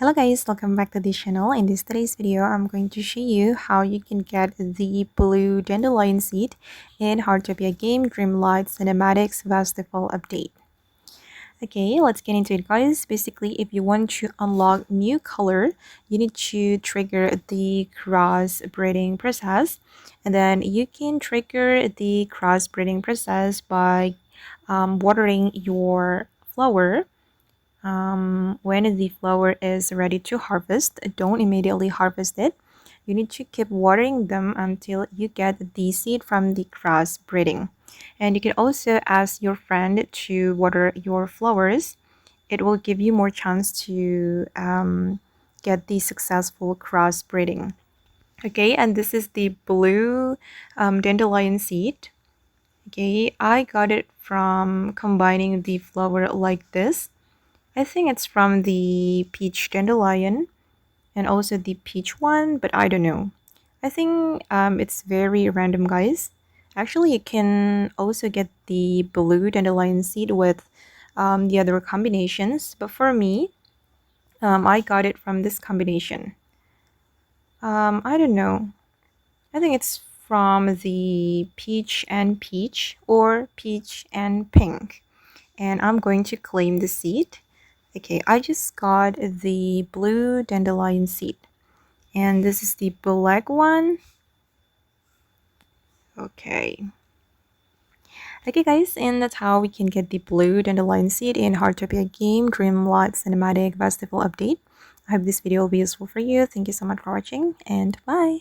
Hello guys, welcome back to the channel. In today's video, I'm going to show you how you can get the Blue Dandelion Seed in Heartopia game Dreamlight Cinematics Festival update. Okay, let's get into it guys. Basically, if you want to unlock new color, you need to trigger the crossbreeding process. And then you can trigger the crossbreeding process by watering your flower. When the flower is ready to harvest, don't immediately harvest it. You need to keep watering them until you get the seed from the crossbreeding. And you can also ask your friend to water your flowers. It will give you more chance to get the successful crossbreeding. Okay, and this is the blue dandelion seed. Okay, I got it from combining the flower like this. I think it's from the peach dandelion and also the peach one, but I don't know. I think it's very random, guys. Actually, you can also get the blue dandelion seed with the other combinations, but for me, I got it from this combination. I don't know. I think it's from the peach and peach or peach and pink. And I'm going to claim the seed. Okay, I just got the blue dandelion seed. And this is the black one. Okay. Okay guys, and that's how we can get the blue dandelion seed in Heartopia game Dreamlight Cinematic Festival update. I hope this video will be useful for you. Thank you so much for watching and bye.